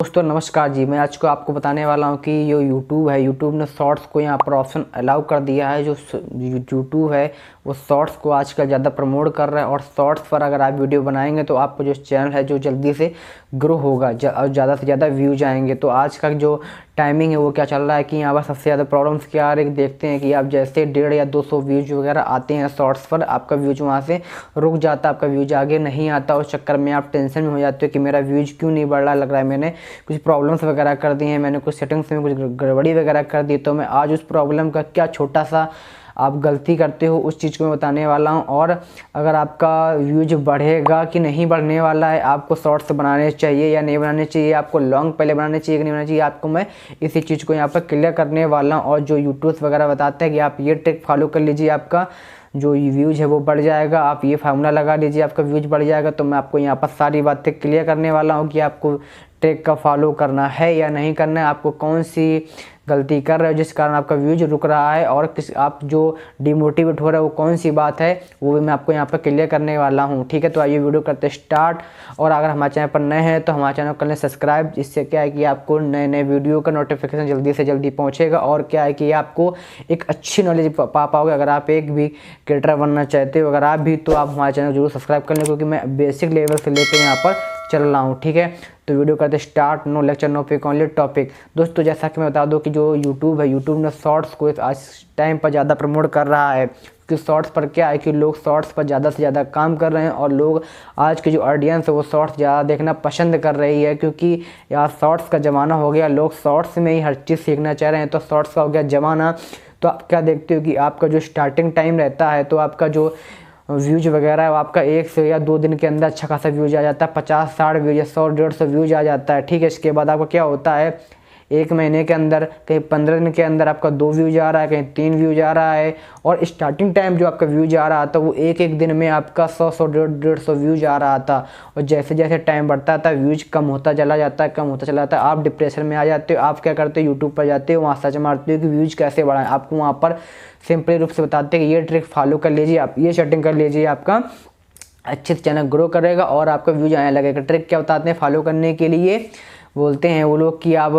दोस्तों नमस्कार जी। मैं आज को आपको बताने वाला हूं कि जो YouTube है, YouTube ने शॉर्ट्स को यहाँ पर ऑप्शन अलाउ कर दिया है। जो YouTube है वो शॉर्ट्स को आजकल ज़्यादा प्रमोट कर रहा है और शॉर्ट्स पर अगर आप वीडियो बनाएंगे तो आपको जो चैनल है जो जल्दी से ग्रो होगा और ज़्यादा से ज़्यादा व्यूज आएंगे। तो आज का जो टाइमिंग है वो क्या चल रहा है कि यहाँ पर सबसे ज़्यादा प्रॉब्लम्स क्या आ रही है, देखते हैं कि आप जैसे 150 या 200 व्यूज वगैरह आते हैं शॉर्ट्स पर, आपका व्यूज वहाँ से रुक जाता है, आपका व्यूज आगे नहीं आता। उस चक्कर में आप टेंशन में हो जाते हो कि मेरा व्यूज क्यों नहीं बढ़ रहा, लग रहा है मैंने कुछ प्रॉब्लम्स वगैरह कर दी हैं, मैंने कुछ सेटिंग्स में कुछ गड़बड़ी वगैरह कर दी। तो मैं आज उस प्रॉब्लम का क्या छोटा सा आप गलती करते हो उस चीज़ को मैं बताने वाला हूं। और अगर आपका व्यूज बढ़ेगा कि नहीं बढ़ने वाला है, आपको शॉर्ट्स बनाने चाहिए या नहीं बनाने चाहिए, आपको लॉन्ग पहले बनाने चाहिए कि नहीं बनाने चाहिए, आपको मैं इसी चीज़ को यहाँ पर क्लियर करने वाला हूँ। और जो यूट्यूब वगैरह बताते हैं कि आप ये ट्रिक फॉलो कर लीजिए, आपका जो व्यूज है वो बढ़ जाएगा, आप ये फार्मूला लगा लीजिए, आपका व्यूज बढ़ जाएगा। तो मैं आपको यहाँ पर सारी बातें क्लियर करने वाला हूँ कि आपको ट्रिक का फॉलो करना है या नहीं करना है, आपको कौन सी गलती कर रहे हो जिस कारण आपका व्यूज रुक रहा है, और किस आप जो डिमोटिवेट हो रहा है वो कौन सी बात है, वो भी मैं आपको यहाँ पर क्लियर करने वाला हूँ। ठीक है, तो आइए वीडियो करते स्टार्ट। और अगर हमारे चैनल पर नए हैं तो हमारे चैनल को कर लें सब्सक्राइब। इससे क्या है कि आपको नए नए वीडियो का नोटिफिकेशन जल्दी से जल्दी पहुँचेगा, और क्या है कि आपको एक अच्छी नॉलेज पा पाओगे। अगर आप एक भी क्रिएटर बनना चाहते हो, अगर आप भी, तो आप हमारे चैनल जरूर सब्सक्राइब कर लें, क्योंकि मैं बेसिक लेवल से लेकर यहाँ पर चल रहा हूँ। ठीक है, तो वीडियो करते start. No lecture no pick only topic. दोस्तों जैसा कि मैं बता दूं कि जो YouTube है, YouTube ने शॉर्ट्स को आज टाइम पर ज़्यादा प्रमोट कर रहा है। कि शॉर्ट्स पर क्या है कि लोग शॉर्ट्स पर ज़्यादा से ज़्यादा काम कर रहे हैं, और लोग आज की जो ऑडियंस है वो शॉर्ट्स ज़्यादा देखना पसंद कर रही है, क्योंकि यार शॉर्ट्स का ज़माना हो गया, लोग शॉर्ट्स में ही हर चीज़ सीखना चाह रहे हैं। तो शॉर्ट्स का हो गया ज़माना। तो आप क्या देखते हो कि आपका जो स्टार्टिंग टाइम रहता है, तो आपका जो व्यूज वगैरह है वो आपका 1 से या 2 दिन के अंदर अच्छा खासा व्यूज आ जाता है, 50-60 व्यूज या 100-150 व्यूज आ जाता है। ठीक है, इसके बाद आपका क्या होता है, 1 महीने के अंदर, कहीं 15 दिन के अंदर आपका 2 व्यूज आ रहा है, कहीं 3 व्यूज आ रहा है। और स्टार्टिंग टाइम जो आपका व्यूज आ रहा था वो एक दिन में आपका 100-150 व्यूज आ रहा था। और जैसे जैसे टाइम बढ़ता था व्यूज कम होता चला जाता है, कम होता चला जाता है। आप डिप्रेशन में आ जाते हो। आप क्या करते हो, यूट्यूब पर जाते हो, वहाँ सर्च मारते हो कि व्यूज कैसे बढ़ाएं। आपको वहाँ पर सिंपली रूप से बताते हैं कि ये ट्रिक फॉलो कर लीजिए, आप ये सेटिंग कर लीजिए, आपका अच्छे से चैनल ग्रो करेगा और आपका व्यूज आने लगेगा। ट्रिक क्या बताते हैं फॉलो करने के लिए, बोलते हैं वो लोग कि आप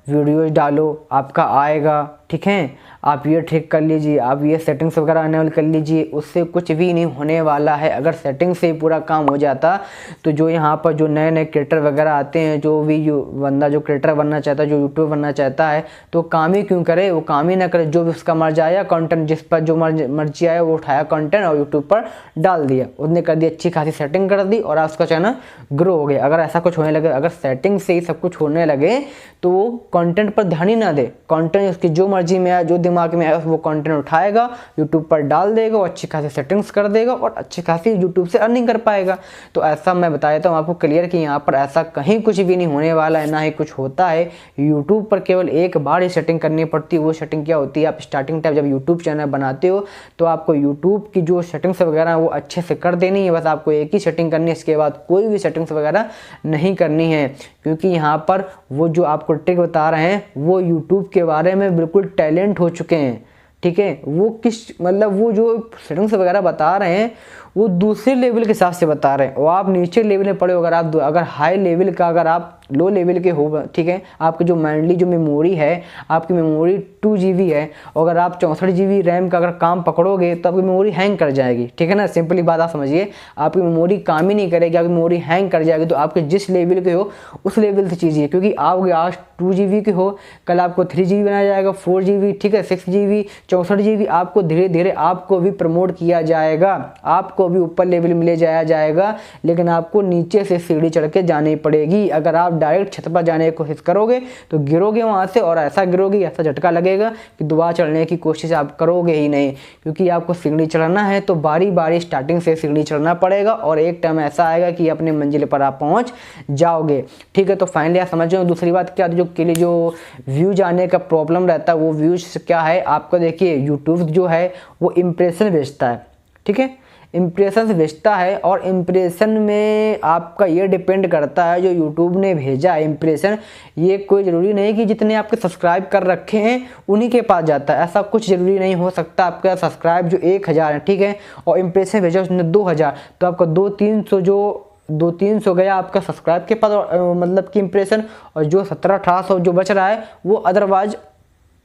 वीडियोज डालो आपका आएगा। ठीक है, आप ये ठीक कर लीजिए, आप ये सेटिंग्स वगैरह अनेबल कर लीजिए, उससे कुछ भी नहीं होने वाला है। अगर सेटिंग से ही पूरा काम हो जाता तो जो यहाँ पर जो नए नए क्रिएटर वगैरह आते हैं, जो भी बंदा जो क्रिएटर बनना चाहता है, जो यूट्यूब बनना चाहता है, तो काम ही क्यों करे, वो काम ही ना करे। जो भी उसका मर्जी आया कंटेंट, जिस पर जो मर्जी आया वो उठाया कंटेंट और यूट्यूब पर डाल दिया, उसने कर दी अच्छी खासी सेटिंग कर दी और उसका चैनल ग्रो हो गया। अगर ऐसा कुछ होने लगे, अगर सेटिंग से ही सब कुछ होने लगे, तो वो कंटेंट पर ध्यान ही ना दे। कंटेंट उसकी जो मर्जी में आया, जो दिमाग में आया, वो कंटेंट उठाएगा, यूट्यूब पर डाल देगा, वो अच्छी खासी सेटिंग्स कर देगा और अच्छी खासी यूट्यूब से अर्निंग कर पाएगा। तो ऐसा मैं बता देता हूँ आपको क्लियर कि यहाँ पर ऐसा कहीं कुछ भी नहीं होने वाला है, ना ही कुछ होता है। यूट्यूब पर केवल एक बार ही सेटिंग करनी पड़ती है। वो सेटिंग क्या होती है, आप स्टार्टिंग टाइम जब यूट्यूब चैनल बनाते हो तो आपको यूट्यूब की जो सेटिंग्स वगैरह है वो अच्छे से कर देनी है। बस आपको एक ही सेटिंग करनी है, इसके बाद कोई भी सेटिंग्स वगैरह नहीं करनी है, क्योंकि यहाँ पर वो जो आपको ट्रिक बता रहे हैं वो यूट्यूब के बारे में बिल्कुल टैलेंट हो चुके हैं। ठीक है, वो किस मतलब वो जो सेटिंग्स वगैरह बता रहे हैं वो दूसरे लेवल के हिसाब से बता रहे हैं, और आप नीचे लेवल में पड़े हो। अगर हाई लेवल का, अगर आप लो लेवल के हो, ठीक है, आपकी जो मेनली जो मेमोरी है, आपकी मेमोरी 2 GB है, और अगर आप 64 GB रैम का अगर काम पकड़ोगे तो आपकी मेमोरी हैंग कर जाएगी। ठीक है ना, सिंपली बात आप समझिए, आपकी मेमोरी काम ही नहीं करेगी, आपकी मेमोरी हैंग कर जाएगी। तो आपके जिस लेवल के हो उस लेवल से चीज़िए, क्योंकि आप आज 2 GB के हो, कल आपको 3 GB बनाया जाएगा, 4 GB, ठीक है, 6 GB, 64 GB, आपको धीरे धीरे आपको भी प्रमोट किया जाएगा, आपको भी ऊपर लेवल में ले जाया जाएगा। लेकिन आपको नीचे से सीढ़ी चढ़ के जानी पड़ेगी। अगर आप डायरेक्ट छत पर जाने की कोशिश करोगे तो गिरोगे वहां से, और ऐसा गिरोगे, ऐसा झटका लगेगा कि दोबारा चढ़ने की कोशिश आप करोगे ही नहीं। क्योंकि आपको सीढ़ी चढ़ना है तो बारी बारी स्टार्टिंग से सीढ़ी चढ़ना पड़ेगा, और एक टाइम ऐसा आएगा कि अपने मंजिल पर आप पहुंच जाओगे। ठीक है, तो फाइनली आप समझ जाओ। दूसरी बात क्या, जो के लिए जो व्यूज आने का प्रॉब्लम रहता है, वो व्यूज क्या है, आपको देखिए यूट्यूब जो है वो इम्प्रेशन बेचता है। ठीक है, इम्प्रेशन से बेचता है, और इम्प्रेशन में आपका ये डिपेंड करता है जो यूट्यूब ने भेजा है इम्प्रेशन, ये कोई ज़रूरी नहीं कि जितने आपके सब्सक्राइब कर रखे हैं उन्हीं के पास जाता है। ऐसा कुछ ज़रूरी नहीं हो सकता। आपका सब्सक्राइब जो 1000 है, ठीक है, और इम्प्रेशन भेजा उसने 2000, तो आपका 200-300 जो 200-300 गया आपका सब्सक्राइब के पास, मतलब कि इंप्रेशन, और जो 1700-1800 जो बच रहा है वो अदरवाइज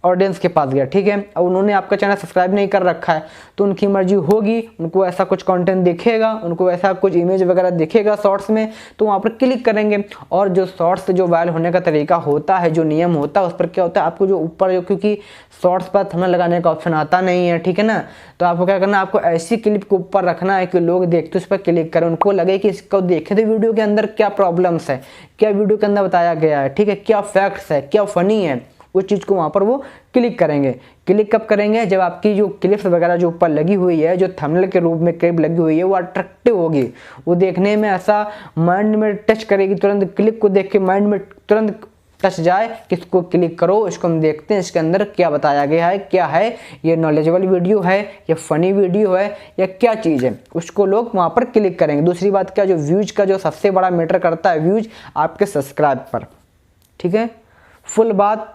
ऑडियंस के पास गया। ठीक है, अब उन्होंने आपका चैनल सब्सक्राइब नहीं कर रखा है तो उनकी मर्जी होगी, उनको ऐसा कुछ कंटेंट दिखेगा, उनको ऐसा कुछ इमेज वगैरह दिखेगा शॉर्ट्स में, तो वहाँ पर क्लिक करेंगे। और जो शॉर्ट्स जो वायरल होने का तरीका होता है, जो नियम होता है, उस पर क्या होता है, आपको जो ऊपर जो, क्योंकि शॉर्ट्स पर थंबनेल लगाने का ऑप्शन आता नहीं है, ठीक है ना, तो आपको क्या करना है, आपको ऐसी क्लिप को ऊपर रखना है कि लोग देखते उस पर क्लिक करें, उनको लगे कि इसको देखे तो वीडियो के अंदर क्या प्रॉब्लम्स है, क्या वीडियो के अंदर बताया गया है, ठीक है, क्या फैक्ट्स है, क्या फनी है, उस चीज़ को वहाँ पर वो क्लिक करेंगे। क्लिक कब करेंगे, जब आपकी जो क्लिप्स वगैरह जो ऊपर लगी हुई है, जो थंबनेल के रूप में क्लिप लगी हुई है, वो अट्रैक्टिव होगी, वो देखने में ऐसा माइंड में टच करेगी, तुरंत क्लिप को देख के माइंड में तुरंत टच जाए कि इसको क्लिक करो, इसको हम देखते हैं इसके अंदर क्या बताया गया है, क्या है, ये नॉलेजेबल वीडियो है या फनी वीडियो है या क्या चीज़ है, उसको लोग वहाँ पर क्लिक करेंगे। दूसरी बात क्या, जो व्यूज का जो सबसे बड़ा मैटर करता है, व्यूज आपके सब्सक्राइब पर, ठीक है, फुल बात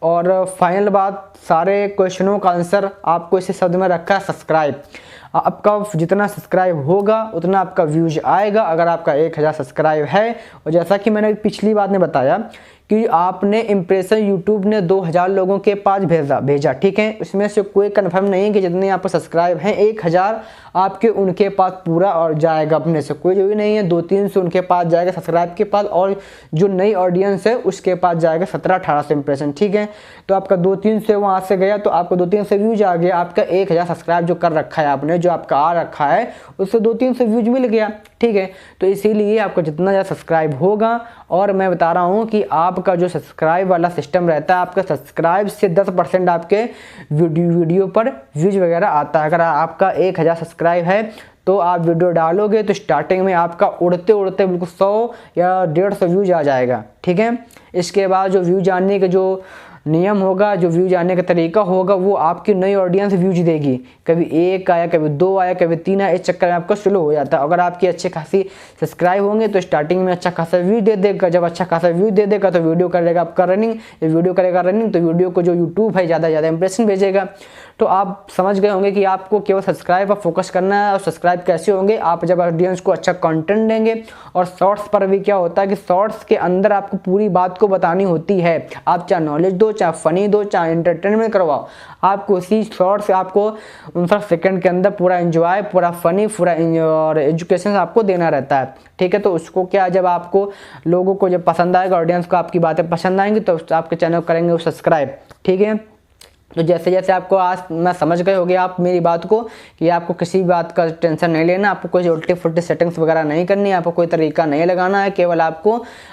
और फाइनल बात, सारे क्वेश्चनों का आंसर आपको इसी शब्द में रखा है, सब्सक्राइब। आपका जितना सब्सक्राइब होगा उतना आपका व्यूज आएगा। अगर आपका 1000 सब्सक्राइब है, और जैसा कि मैंने पिछली बात में बताया कि आपने इंप्रेशन यूट्यूब ने 2000 लोगों के पास भेजा, ठीक है, इसमें से कोई कंफर्म नहीं कि जितने आप सब्सक्राइब हैं 1000 आपके उनके पास पूरा और जाएगा, अपने से कोई जो भी नहीं है, 200-300 उनके पास जाएगा सब्सक्राइब के पास, और जो नई ऑडियंस है उसके पास जाएगा 1700-1800 इंप्रेशन, ठीक है। तो आपका 200-300 वहाँ से गया तो आपको 200-300 व्यूज आ गया, आपका 1000 सब्सक्राइब जो कर रखा है आपने, जो आपका आ रखा है, उससे 200-300 व्यूज मिल गया, ठीक है। तो इसीलिए आपको जितना ज़्यादा सब्सक्राइब होगा, और मैं बता रहा हूँ कि आपका जो सब्सक्राइब वाला सिस्टम रहता है, आपका सब्सक्राइब से 10% आपके वीडियो पर व्यूज वगैरह आता है। अगर आपका 1000 सब्सक्राइब है तो आप वीडियो डालोगे तो स्टार्टिंग में आपका उड़ते उड़ते बिल्कुल 100 या 150 व्यूज आ जाएगा, ठीक है। इसके बाद जो व्यूज आने के जो नियम होगा, जो व्यूज आने का तरीका होगा, वो आपकी नई ऑडियंस व्यूज देगी, कभी 1 आया, कभी 2 आया, कभी 3 आया, इस चक्कर में आपका स्लो हो जाता है। अगर आपकी अच्छे खासी सब्सक्राइब होंगे तो स्टार्टिंग में अच्छा खासा व्यू दे देगा, जब अच्छा खासा व्यू दे देगा तो वीडियो करेगा आपका रनिंग, ये वीडियो करेगा रनिंग तो वीडियो को जो यूट्यूब है ज़्यादा ज़्यादा इंप्रेशन भेजेगा। तो आप समझ गए होंगे कि आपको केवल सब्सक्राइब पर फोकस करना है। और सब्सक्राइब कैसे होंगे, आप जब ऑडियंस को अच्छा कंटेंट देंगे। और शॉर्ट्स पर भी क्या होता है कि शॉर्ट्स के अंदर आपको पूरी बात को बतानी होती है, आप चाहे नॉलेज दो, चाहे फनी दो, चाहे एंटरटेनमेंट करवाओ, आपको उसी शॉर्ट्स आपको 59 सेकंड के अंदर पूरा एंजॉय, पूरा फनी, पूरा और एजुकेशन आपको देना रहता है, ठीक है। तो उसको क्या, जब आपको लोगों को जब पसंद आएगा, ऑडियंस को आपकी बातें पसंद आएंगी तो आपके चैनल करेंगे वो सब्सक्राइब, ठीक है। तो जैसे जैसे आपको आज मैं समझ गए होगे आप मेरी बात को कि आपको किसी बात का टेंशन नहीं लेना, आपको कोई उल्टी फुल्टी सेटिंग्स वगैरह नहीं करनी है, आपको कोई तरीका नहीं लगाना है, केवल आपको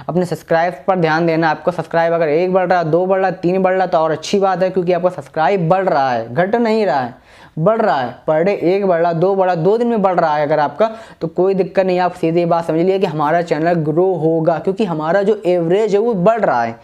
अपने सब्सक्राइब पर ध्यान देना है। आपको सब्सक्राइब अगर 1 बढ़ रहा, 2 बढ़ रहा, 3 बढ़ रहा तो और अच्छी बात है, क्योंकि आपका सब्सक्राइब बढ़ रहा है, घट नहीं रहा है, बढ़ रहा है। पर डे 1 बढ़ रहा, 2 बढ़ा, 2 दिन में बढ़ रहा है अगर आपका, तो कोई दिक्कत नहीं। आप सीधी बात समझ लीजिए कि हमारा चैनल ग्रो होगा, क्योंकि हमारा जो एवरेज है वो बढ़ रहा है,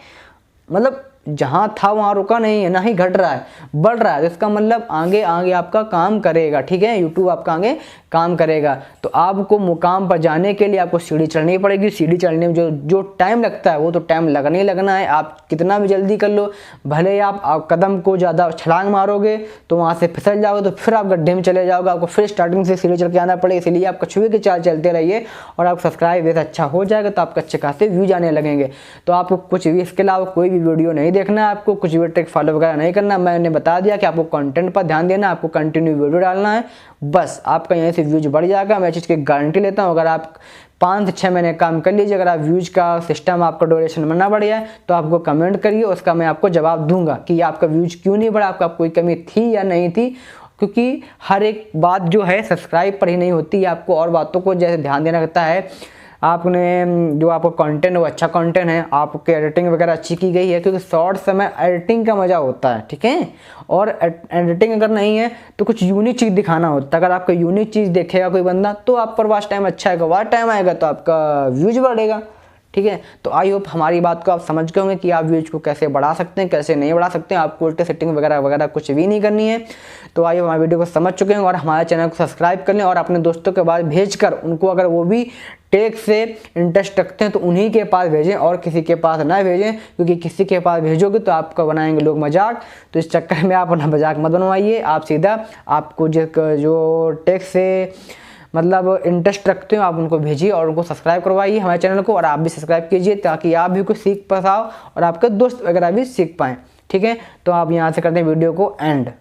मतलब जहां था वहां रुका नहीं है, ना ही घट रहा है, बढ़ रहा है। तो इसका मतलब आगे आगे आपका काम करेगा, ठीक है, यूट्यूब आपका आगे काम करेगा। तो आपको मुकाम पर जाने के लिए आपको सीढ़ी चढ़नी पड़ेगी। सीढ़ी चढ़ने में जो टाइम लगता है वो तो टाइम लगना ही लगना है। आप कितना भी जल्दी कर लो, भले ही आप कदम को ज़्यादा छलांग मारोगे तो वहाँ से फिसल जाओगे, तो फिर आप गड्ढे में चले जाओगे, आपको फिर स्टार्टिंग से सीढ़ी चढ़ के आना पड़ेगा। इसलिए आप कछुए की चाल चलते रहिए और आप सब्सक्राइब जैसे अच्छा हो जाएगा तो आपके अच्छे खासे व्यूज आने लगेंगे। तो आपको कुछ भी इसके अलावा कोई भी वीडियो नहीं देखना है, आपको कुछ भी ट्रिक फॉलो वगैरह नहीं करना। मैंने बता दिया कि आपको कंटेंट पर ध्यान देना, आपको कंटिन्यू वीडियो डालना है, बस आपका यहीं से व्यूज बढ़ जाएगा। मैं चीज़ की गारंटी लेता हूँ। अगर आप 5 से 6 महीने काम कर लीजिए, अगर आप व्यूज का सिस्टम आपका ड्यूरेशन में ना बढ़ जाए तो आपको कमेंट करिए, उसका मैं आपको जवाब दूंगा कि आपका व्यूज क्यों नहीं बढ़ा, आपका कोई कमी थी या नहीं थी। क्योंकि हर एक बात जो है सब्सक्राइब पर ही नहीं होती, आपको और बातों को जैसे ध्यान देना रहता है। आपने जो आपका कंटेंट है वो अच्छा कंटेंट है, आपकी एडिटिंग वगैरह अच्छी की गई है, क्योंकि शॉर्ट्स में एडिटिंग का मज़ा होता है, ठीक है। और एडिटिंग अगर नहीं है तो कुछ यूनिक चीज़ दिखाना होता है। अगर आपका यूनिक चीज़ देखेगा कोई बंदा तो आप पर वॉच टाइम अच्छा आएगा, वॉच टाइम आएगा तो आपका व्यूज बढ़ेगा, ठीक है। तो आई होप हमारी बात को आप समझ गए होंगे कि आप व्यूज को कैसे बढ़ा सकते हैं, कैसे नहीं बढ़ा सकते हैं। आपको उल्टे सेटिंग वगैरह वगैरह कुछ भी नहीं करनी है। तो आई होप हमारी वीडियो को समझ चुके हैं और हमारे चैनल को सब्सक्राइब कर लें और अपने दोस्तों के पास भेजकर उनको, अगर वो भी टेक से इंटरेस्ट रखते हैं तो उन्हीं के पास भेजें और किसी के पास ना भेजें, क्योंकि किसी के पास भेजोगे तो आपका बनाएंगे लोग मजाक। तो इस चक्कर में आप अपना मजाक मत बनवाइए। आप सीधा आपको जो टेक से मतलब इंटरेस्ट रखते हो आप उनको भेजिए और उनको सब्सक्राइब करवाइए हमारे चैनल को, और आप भी सब्सक्राइब कीजिए ताकि आप भी कुछ सीख पाओ और आपके दोस्त वगैरह भी सीख पाएँ। ठीक है, तो आप यहाँ से करते हैं वीडियो को एंड।